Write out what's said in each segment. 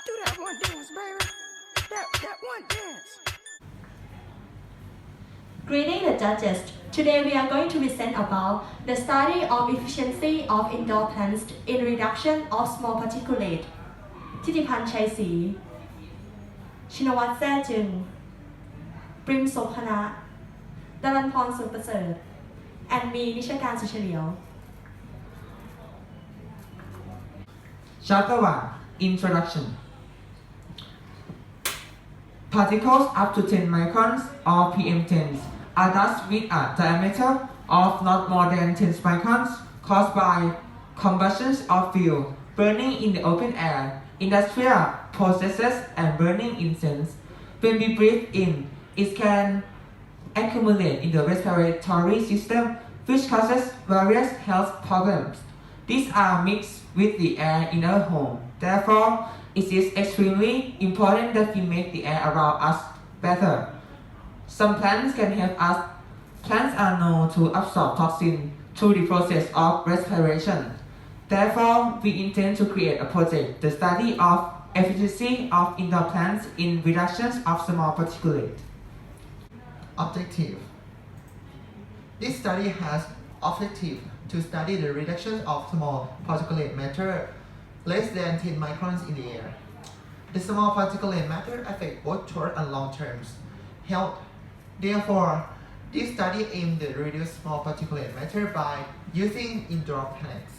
Do that one dance, baby. That one dance. Greeting the judges. Today we are going to present about the study of efficiency of indoor plants in reduction of small particulate. ทิติพันธ์ชัยศรี ชินวัตรแซ่จึง ปริมโสภณะ ดรัญพรสุขประเสริฐ แอนมีนิชการสุเฉลียว Chapter 1 Introduction Particles up to 10 microns or PM10s are dust with a diameter of not more than 10 microns caused by combustion of fuel, burning in the open air, industrial processes, and burning incense. When we breathe in, it can accumulate in the respiratory system, which causes various health problems. These are mixed with the air in our home. Therefore, it is extremely important that we make the air around us better. Some plants can help us. Plants are known to absorb toxins through the process of respiration. Therefore, we intend to create a project, the study of efficiency of indoor plants in reductions of small particulate. Objective. This study has objective to study the reduction of small particulate matter less than 10 microns in the air. The small particulate matter affect both short and long terms health. Therefore, this study aims to reduce small particulate matter by using indoor plants.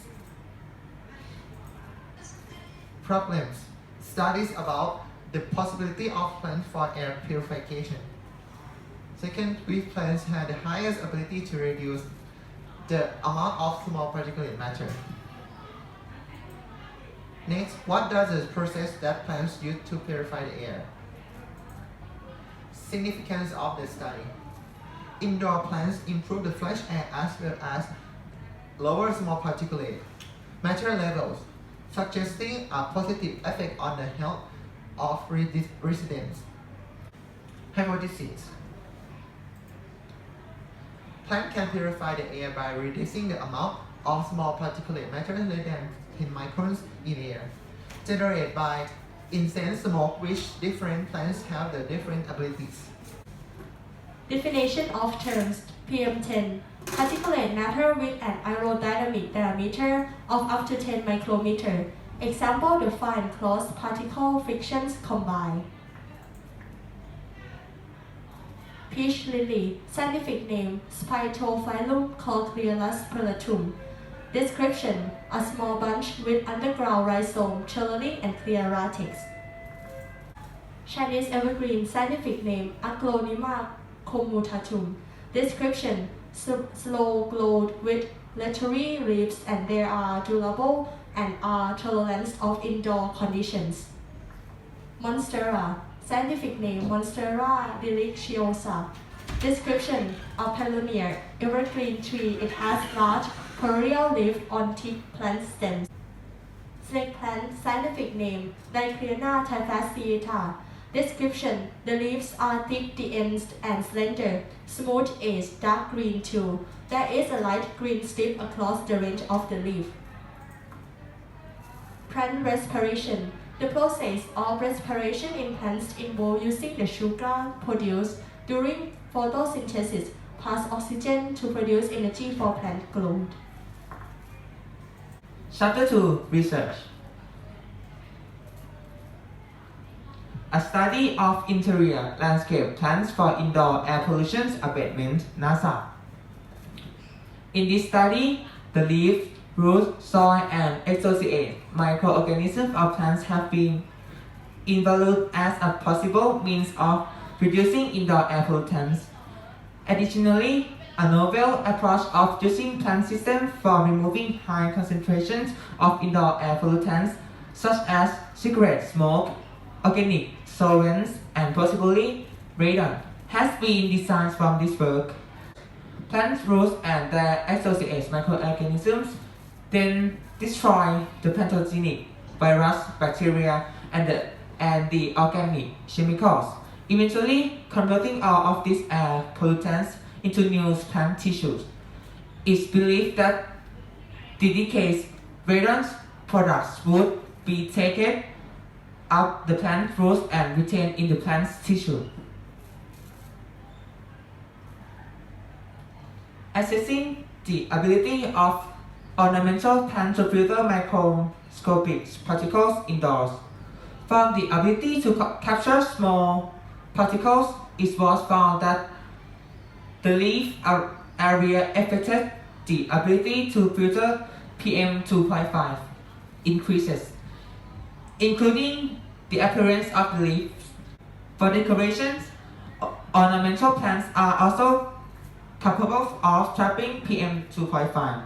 Problems. Studies about the possibility of plants for air purification. Second, which plants have the highest ability to reduce the amount of small particulate matter. Next, what does the process that plants use to purify the air? Significance of the study. Indoor plants improve the fresh air as well as lower small particulate matter levels, suggesting a positive effect on the health of residents. Hypothesis. Plants can purify the air by reducing the amount of small particulate matter less than 10 microns in air, generated by incense smoke, which different plants have the different abilities. Definition of terms. PM10. Particulate matter with an aerodynamic diameter of up to 10 micrometer. Example, the fine closed particle frictions combined. Peach lily. Scientific name, Spitophyllum Cochlearus perlatum. Description, a small bunch with underground rhizome, cellulose, and clear latex. Chinese evergreen. Scientific name, Aglonema commutatum. Description, slow glowed with leathery leaves, and they are durable and are tolerant of indoor conditions. Monstera. Scientific name, Monstera deliciosa. Description, a palonier evergreen tree. It has large perennial leaf on thick plant stems. Snake plant. Scientific name, Diclena typhaceata. Description, the leaves are thick, the ends and slender, smooth edge, dark green too. There is a light green strip across the range of the leaf. Plant respiration. The process of respiration in plants involves using the sugar produced during photosynthesis plus oxygen to produce energy for plant growth. Chapter 2 Research A study of interior landscape plants for indoor air pollution abatement, NASA. In this study, the leaf, root, soil, and associated microorganisms of plants have been evaluated as a possible means of reducing indoor air pollutants. Additionally, a novel approach of using plant systems for removing high concentrations of indoor air pollutants, such as cigarette smoke, organic solvents, and possibly radon, has been designed from this work. Plant roots and their associated microorganisms then destroy the pathogenic virus, bacteria, and the organic chemicals, eventually converting all of these air pollutants into new plant tissues. It's believed that the decayed radon products would be taken out the plant roots and retained in the plant's tissue. Assessing the ability of ornamental plants to filter microscopic particles indoors. From the ability to capture small particles, it was found that the leaf area affected the ability to filter PM 2.5 increases, including the appearance of the leaves. For decorations, ornamental plants are also capable of trapping PM 2.5,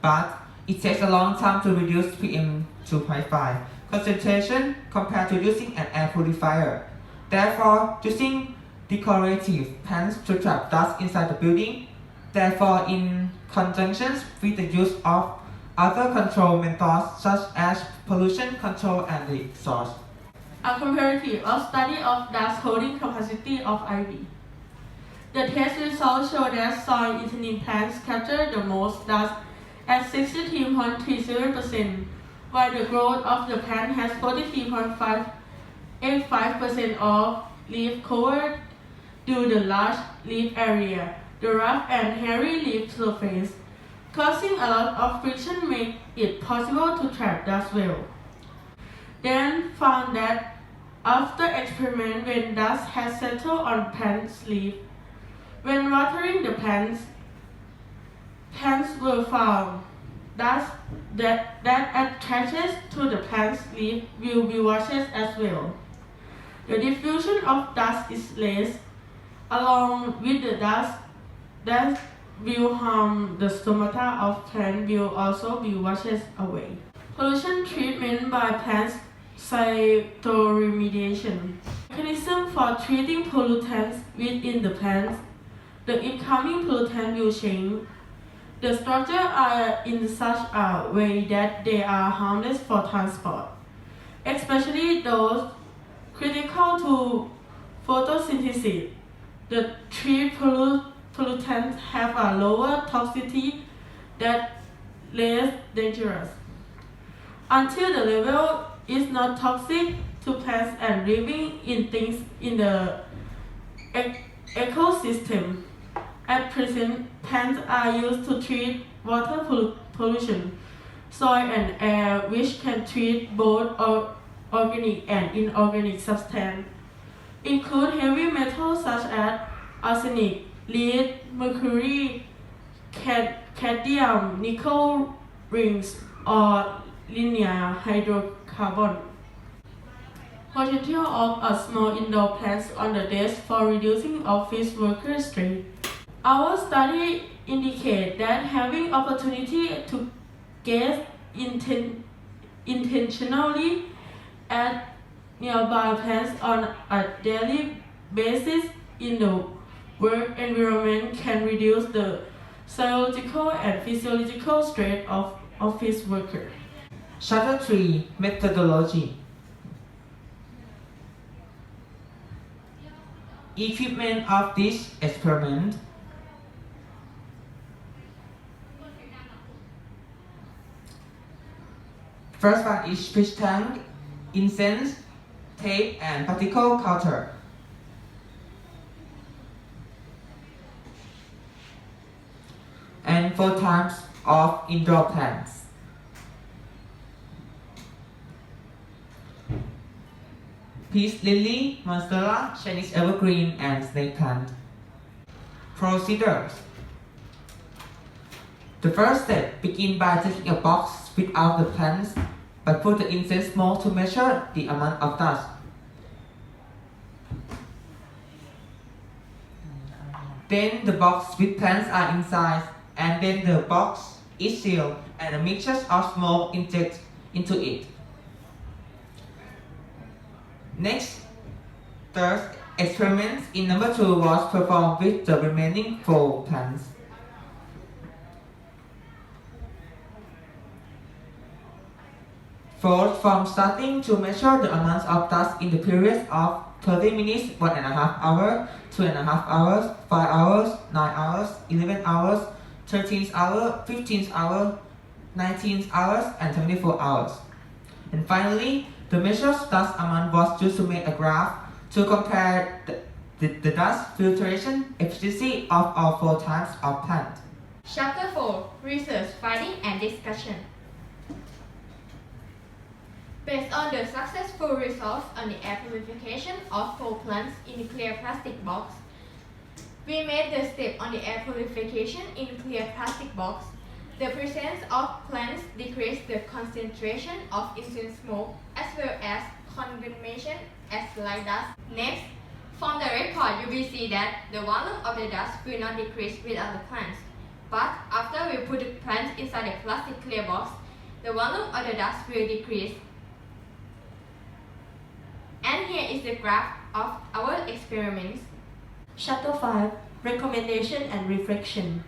but it takes a long time to reduce PM 2.5 concentration compared to using an air purifier. Therefore, using decorative plants to trap dust inside the building. Therefore, in conjunction with the use of other control methods such as pollution control and the source. A comparative study of dust holding capacity of ivy. The test results show that soil intending plants capture the most dust at 63.37%, while the growth of the plant has 43.85% of leaf cover due to the large leaf area, the rough and hairy leaf surface, causing a lot of friction make it possible to trap dust well. Then found that after experiment when dust has settled on plant's leaf, when watering the plants were found dust that attaches to the plant's leaf will be washed as well. The diffusion of dust is less, along with the dust that will harm the stomata of plant will also be washed away. Pollution treatment by plants phytoremediation. Mechanism for treating pollutants within the plants. The incoming pollutant will change. The structure are in such a way that they are harmless for transport, especially those critical to photosynthesis. The three pollutants have a lower toxicity that less dangerous, until the level is not toxic to plants and living in things in the ecosystem. At present, plants are used to treat water pollution, soil and air, which can treat both organic and inorganic substances, include heavy metals such as arsenic, lead, mercury, cadmium, nickel rings, or linear hydrocarbon. Potential of a small indoor plants on the desk for reducing office worker stress. Our study indicates that having opportunity to gaze intentionally at nearby plants on a daily basis in the work environment can reduce the psychological and physiological stress of office workers. Chapter 3 Methodology. Equipment of this experiment. First one is fish tank, incense, tape, and particle counter. And 4 types of indoor plants. Peace lily, monstera, Chinese evergreen, and snake plant. Procedures. The first step begin by taking a box without the plants, but put the incense smoke to measure the amount of dust. Then the box with plants are inside, and then the box is sealed and a mixture of smoke injected into it. Next, third experiment in number 2 was performed with the remaining 4 plants. Fourth, from starting to measure the amount of dust in the periods of 30 minutes, 1.5 hours, 2.5 hours, 5 hours, 9 hours, 11 hours, 13 hours, 15 hours, 19 hours, and 24 hours. And finally, The measured dust amount was used to make a graph to compare the dust filtration efficiency of all 4 types of plant. Chapter 4 Research, Finding and Discussion. Based on the successful results on the air purification of 4 plants in clear plastic box, we made the step on the air purification in clear plastic box. The presence of plants decreased the concentration of incense smoke as well as condensation as light dust. Next, from the record you will see that the volume of the dust will not decrease without the plants. But after we put the plants inside the plastic clear box, the volume of the dust will decrease. And here is the graph of our experiments. Chapter 5 Recommendation and Reflection.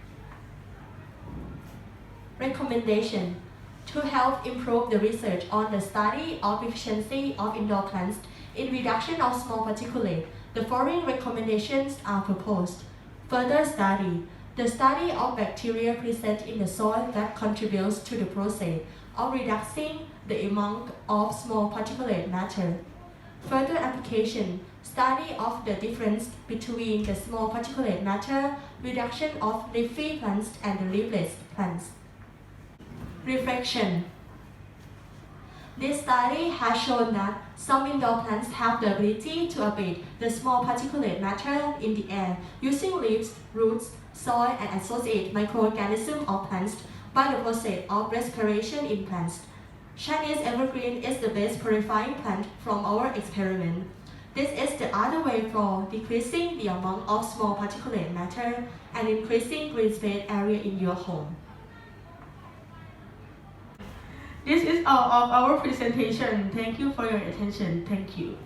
Recommendation. To help improve the research on the study of efficiency of indoor plants in reduction of small particulate, the following recommendations are proposed. Further study. The study of bacteria present in the soil that contributes to the process of reducing the amount of small particulate matter. Further application. Study of the difference between the small particulate matter reduction of leafy plants and the leafless plants. Reflection. This study has shown that some indoor plants have the ability to abate the small particulate matter in the air using leaves, roots, soil, and associated microorganisms of plants by the process of respiration in plants. Chinese evergreen is the best purifying plant from our experiment. This is the other way for decreasing the amount of small particulate matter and increasing green space area in your home. This is all of our presentation. Thank you for your attention. Thank you.